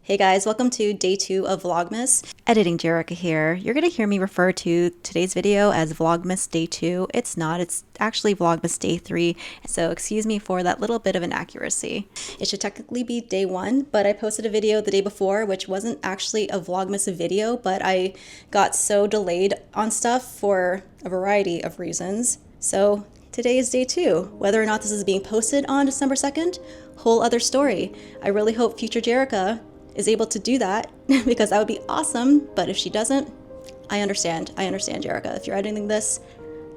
Hey guys, welcome to day 2 of Vlogmas. Editing Jerica here. You're going to hear me refer to today's video as Vlogmas day 2. It's not, it's actually Vlogmas day 3. So excuse me for that little bit of inaccuracy. It should technically be day 1, but I posted a video the day before, which wasn't actually a Vlogmas video, but I got so delayed on stuff for a variety of reasons. So today is day 2. Whether or not this is being posted on December 2nd, whole other story. I really hope future Jerica is able to do that because that would be awesome. But if she doesn't, I understand. I understand, Jerica. If you're editing this,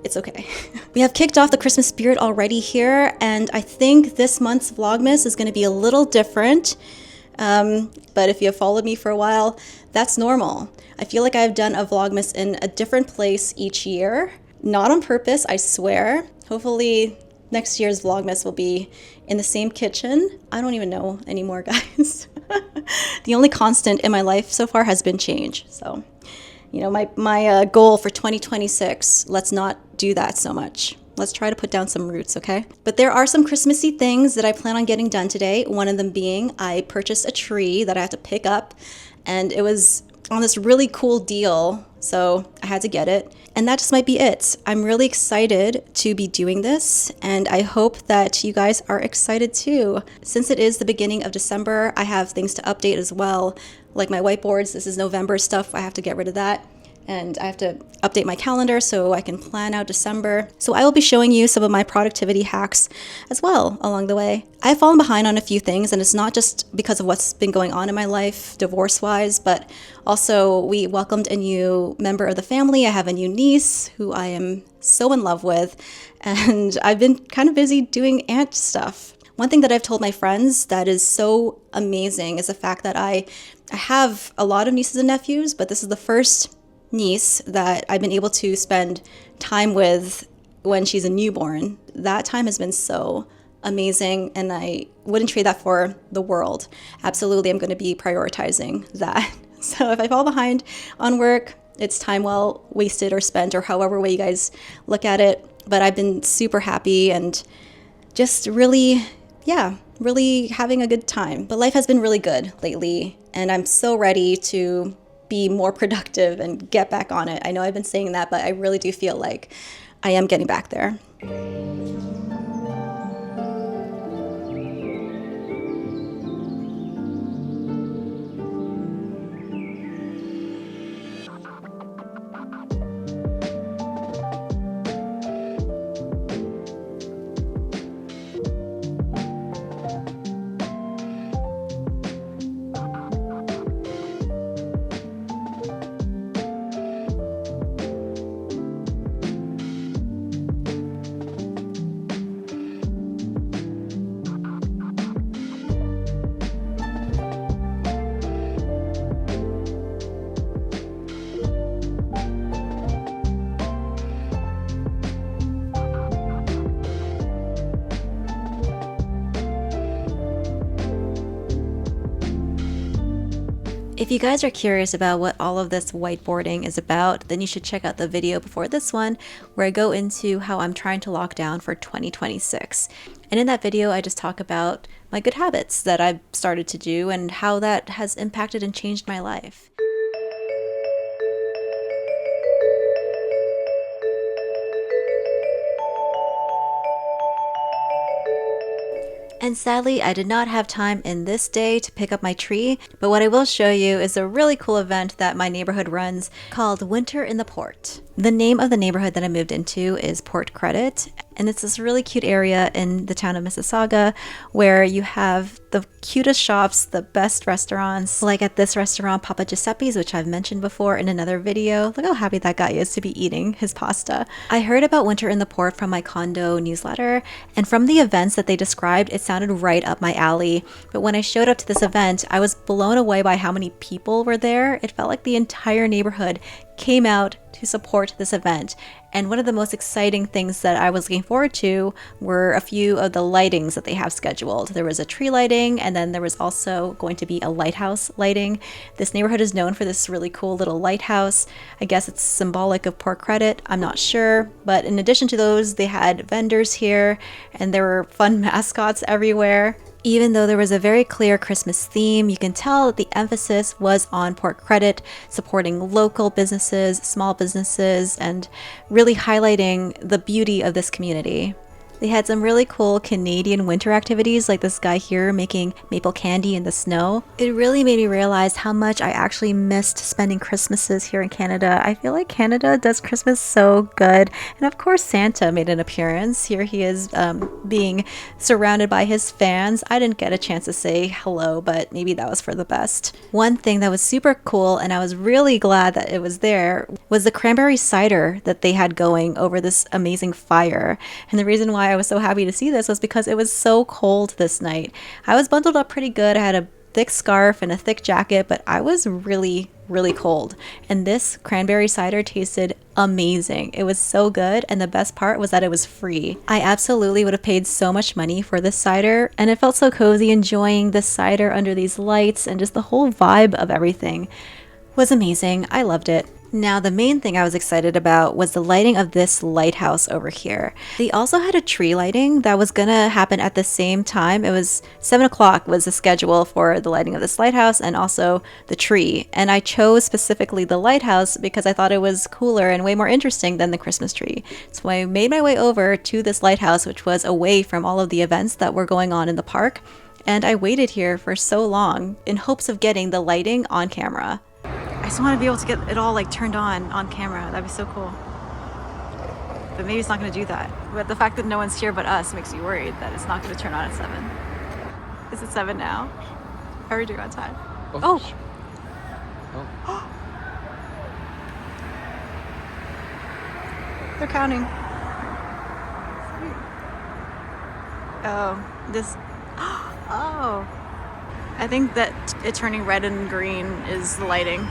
it's okay. We have kicked off the Christmas spirit already here, and I think this month's Vlogmas is going to be a little different. But if you have followed me for a while, that's normal. I feel like I've done a Vlogmas in a different place each year. Not on purpose, I swear. Hopefully next year's Vlogmas will be in the same kitchen. I don't even know anymore, guys. The only constant in my life so far has been change. So, you know, my goal for 2026, let's not do that so much. Let's try to put down some roots, okay? But there are some Christmassy things that I plan on getting done today. One of them being I purchased a tree that I had to pick up, and it was on this really cool deal, so I had to get it. And that just might be it. I'm really excited to be doing this, and I hope that you guys are excited too. Since it is the beginning of December, I have things to update as well, like my whiteboards. This is November stuff. I have to get rid of that. And I have to update my calendar so I can plan out December. So I will be showing you some of my productivity hacks as well along the way. I've fallen behind on a few things, and it's not just because of what's been going on in my life divorce-wise, but also we welcomed a new member of the family. I have a new niece who I am so in love with, and I've been kind of busy doing aunt stuff. One thing that I've told my friends that is so amazing is the fact that I have a lot of nieces and nephews, but this is the first niece that I've been able to spend time with when she's a newborn. That time has been so amazing, and I wouldn't trade that for the world. Absolutely, I'm going to be prioritizing that. So if I fall behind on work, it's time well wasted or spent, or however way you guys look at it. But I've been super happy and just really having a good time. But life has been really good lately, and I'm so ready to be more productive and get back on it. I know I've been saying that, but I really do feel like I am getting back there. If you guys are curious about what all of this whiteboarding is about, then you should check out the video before this one where I go into how I'm trying to lock down for 2026. And in that video, I just talk about my good habits that I've started to do and how that has impacted and changed my life. And sadly, I did not have time in this day to pick up my tree, but what I will show you is a really cool event that my neighborhood runs called Winter in the Port. The name of the neighborhood that I moved into is Port Credit, and it's this really cute area in the town of Mississauga where you have the cutest shops, the best restaurants, like at this restaurant, Papa Giuseppe's, which I've mentioned before in another video. Look how happy that guy is to be eating his pasta. I heard about Winter in the Port from my condo newsletter, and from the events that they described, it sounded right up my alley. But when I showed up to this event, I was blown away by how many people were there. It felt like the entire neighborhood came out to support this event. And one of the most exciting things that I was looking forward to were a few of the lightings that they have scheduled. There was a tree lighting, and then there was also going to be a lighthouse lighting. This neighborhood is known for this really cool little lighthouse. I guess it's symbolic of Port Credit, I'm not sure. But in addition to those, they had vendors here, and there were fun mascots everywhere. Even though there was a very clear Christmas theme, you can tell that the emphasis was on port credit, supporting local businesses, small businesses, and really highlighting the beauty of this community. They had some really cool Canadian winter activities, like this guy here making maple candy in the snow. It really made me realize how much I actually missed spending Christmases here in Canada. I feel like Canada does Christmas so good. And of course, Santa made an appearance. Here he is being surrounded by his fans. I didn't get a chance to say hello, but maybe that was for the best. One thing that was super cool, and I was really glad that it was there, was the cranberry cider that they had going over this amazing fire. And the reason why I was so happy to see this was because it was so cold this night. I was bundled up pretty good. I had a thick scarf and a thick jacket, but I was really cold. And this cranberry cider tasted amazing. It was so good, and the best part was that it was free. I absolutely would have paid so much money for this cider, and it felt so cozy enjoying this cider under these lights, and just the whole vibe of everything was amazing. I loved it. Now, the main thing I was excited about was the lighting of this lighthouse over here. They also had a tree lighting that was gonna happen at the same time. It was 7 o'clock was the schedule for the lighting of this lighthouse and also the tree. And I chose specifically the lighthouse because I thought it was cooler and way more interesting than the Christmas tree. So I made my way over to this lighthouse, which was away from all of the events that were going on in the park. And I waited here for so long in hopes of getting the lighting on camera. I just want to be able to get it all like turned on camera. That'd be so cool. But maybe it's not going to do that. But the fact that no one's here but us makes me worried that it's not going to turn on at 7. Is it 7 now? How are we doing on time? Oh! They're counting. Oh, this... Oh! I think that it turning red and green is the lighting.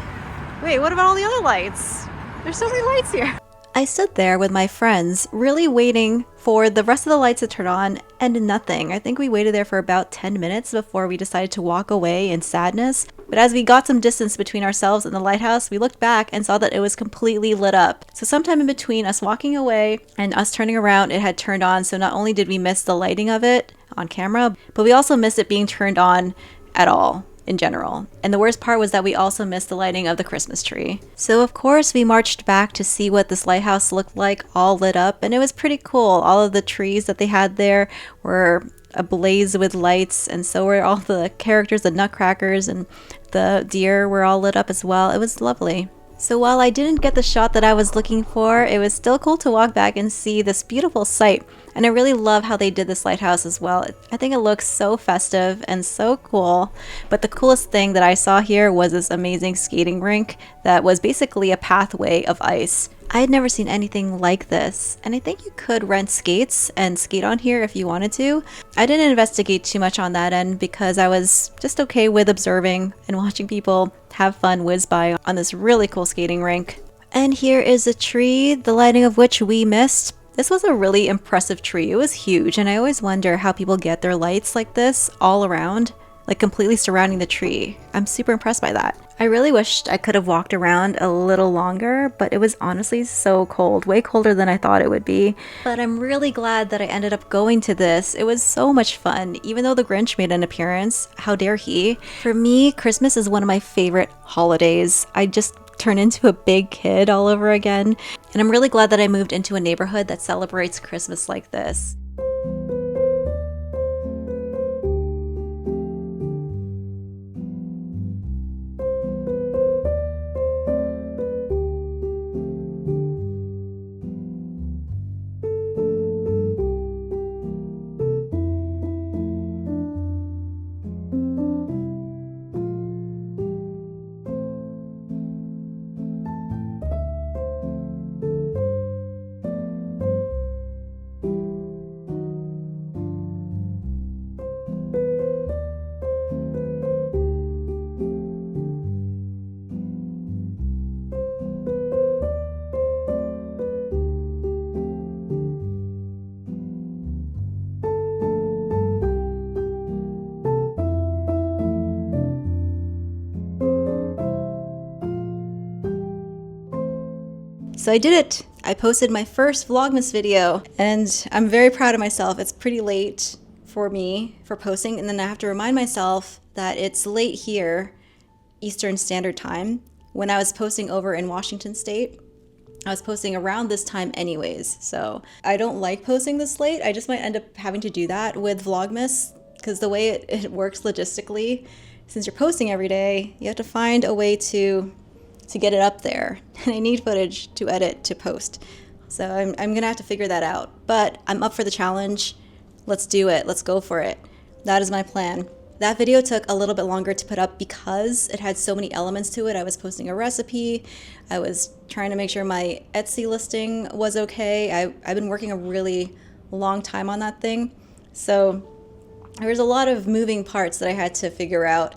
Wait, what about all the other lights? There's so many lights here. I stood there with my friends, really waiting for the rest of the lights to turn on, and nothing. I think we waited there for about 10 minutes before we decided to walk away in sadness. But as we got some distance between ourselves and the lighthouse, we looked back and saw that it was completely lit up. So sometime in between us walking away and us turning around, it had turned on. So not only did we miss the lighting of it on camera, but we also missed it being turned on at all in general. And the worst part was that we also missed the lighting of the Christmas tree. So of course we marched back to see what this lighthouse looked like, all lit up, and it was pretty cool. All of the trees that they had there were ablaze with lights, and so were all the characters, the nutcrackers and the deer were all lit up as well. It was lovely. So while I didn't get the shot that I was looking for, it was still cool to walk back and see this beautiful sight. And I really love how they did this lighthouse as well. I think it looks so festive and so cool. But the coolest thing that I saw here was this amazing skating rink that was basically a pathway of ice. I had never seen anything like this, and I think you could rent skates and skate on here if you wanted to. I didn't investigate too much on that end because I was just okay with observing and watching people have fun whiz by on this really cool skating rink. And here is a tree, the lighting of which we missed. This was a really impressive tree. It was huge, and I always wonder how people get their lights like this all around, like completely surrounding the tree. I'm super impressed by that. I really wished I could have walked around a little longer, but it was honestly so cold, way colder than I thought it would be. But I'm really glad that I ended up going to this. It was so much fun, even though the Grinch made an appearance. How dare he? For me, Christmas is one of my favorite holidays. I just turn into a big kid all over again. And I'm really glad that I moved into a neighborhood that celebrates Christmas like this. So I did it! I posted my first Vlogmas video, and I'm very proud of myself. It's pretty late for me for posting, and then I have to remind myself that it's late here, Eastern Standard Time. When I was posting over in Washington State, I was posting around this time anyways. So I don't like posting this late. I just might end up having to do that with Vlogmas because the way it works logistically, since you're posting every day, you have to find a way to get it up there. And I need footage to edit to post. So I'm gonna have to figure that out. But I'm up for the challenge. Let's do it. Let's go for it. That is my plan. That video took a little bit longer to put up because it had so many elements to it. I was posting a recipe. I was trying to make sure my Etsy listing was okay. I've been working a really long time on that thing. So there was a lot of moving parts that I had to figure out.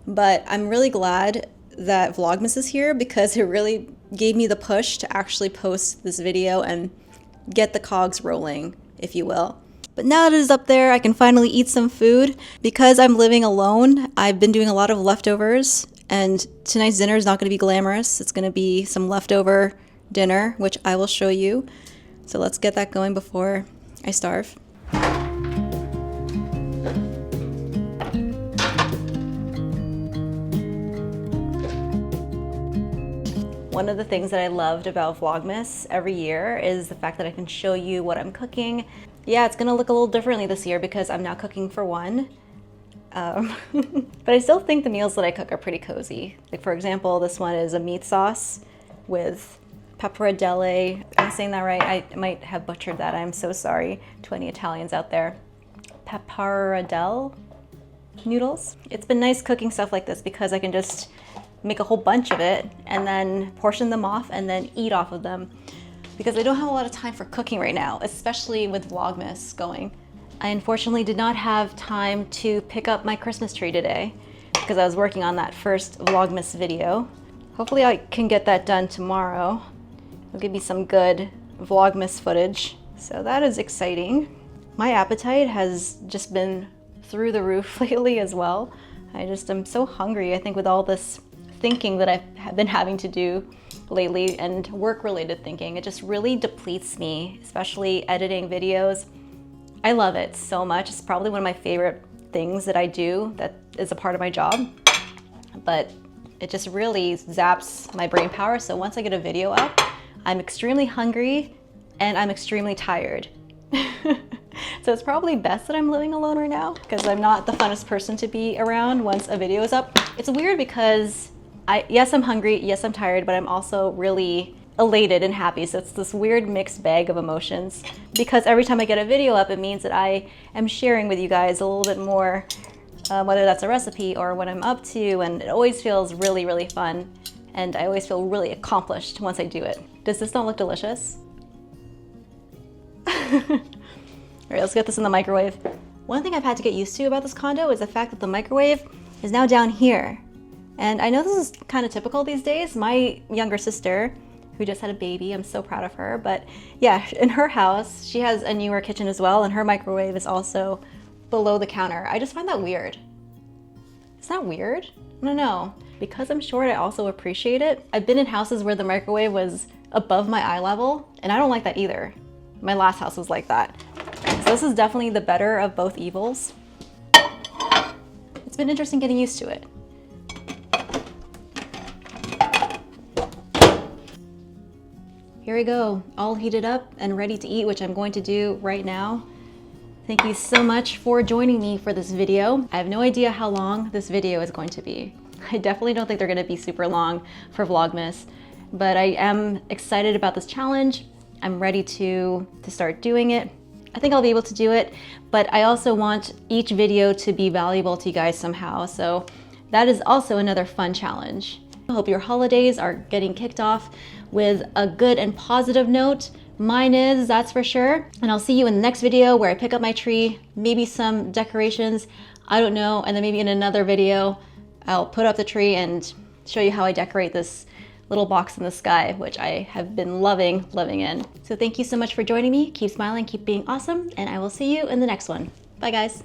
But I'm really glad that Vlogmas is here because it really gave me the push to actually post this video and get the cogs rolling, if you will. But now that it is up there, I can finally eat some food. Because I'm living alone, I've been doing a lot of leftovers, and tonight's dinner is not going to be glamorous. It's going to be some leftover dinner, which I will show you. So let's get that going before I starve. One of the things that I loved about Vlogmas every year is the fact that I can show you what I'm cooking. Yeah, it's gonna look a little differently this year because I'm now cooking for one. But I still think the meals that I cook are pretty cozy. Like for example, this one is a meat sauce with pappardelle. Am I saying that right? I might have butchered that. I'm so sorry to any Italians out there. Pappardelle noodles. It's been nice cooking stuff like this because I can just make a whole bunch of it and then portion them off and then eat off of them because I don't have a lot of time for cooking right now, especially with Vlogmas going. I unfortunately did not have time to pick up my Christmas tree today because I was working on that first Vlogmas video. Hopefully I can get that done tomorrow. It'll give me some good Vlogmas footage. So that is exciting. My appetite has just been through the roof lately as well. I'm so hungry, I think, with all this thinking that I've been having to do lately and work-related thinking. It just really depletes me, especially editing videos. I love it so much. It's probably one of my favorite things that I do that is a part of my job, but it just really zaps my brain power. So once I get a video up, I'm extremely hungry and I'm extremely tired. So it's probably best that I'm living alone right now because I'm not the funnest person to be around once a video is up. It's weird because yes, I'm hungry, yes, I'm tired, but I'm also really elated and happy. So it's this weird mixed bag of emotions because every time I get a video up, it means that I am sharing with you guys a little bit more, whether that's a recipe or what I'm up to, and it always feels really, really fun. And I always feel really accomplished once I do it. Does this not look delicious? All right, let's get this in the microwave. One thing I've had to get used to about this condo is the fact that the microwave is now down here. And I know this is kind of typical these days. My younger sister, who just had a baby, I'm so proud of her, but yeah, in her house, she has a newer kitchen as well, and her microwave is also below the counter. I just find that weird. Is that weird? I don't know. Because I'm short, I also appreciate it. I've been in houses where the microwave was above my eye level, and I don't like that either. My last house was like that. So this is definitely the better of both evils. It's been interesting getting used to it. Here we go, all heated up and ready to eat, which I'm going to do right now. Thank you so much for joining me for this video. I have no idea how long this video is going to be. I definitely don't think they're gonna be super long for Vlogmas, but I am excited about this challenge. I'm ready to start doing it. I think I'll be able to do it, but I also want each video to be valuable to you guys somehow. So that is also another fun challenge. I hope your holidays are getting kicked off with a good and positive note. Mine is, that's for sure. And I'll see you in the next video where I pick up my tree, maybe some decorations, I don't know, and then maybe in another video, I'll put up the tree and show you how I decorate this little box in the sky, which I have been living in. So thank you so much for joining me. Keep smiling, keep being awesome, and I will see you in the next one. Bye guys.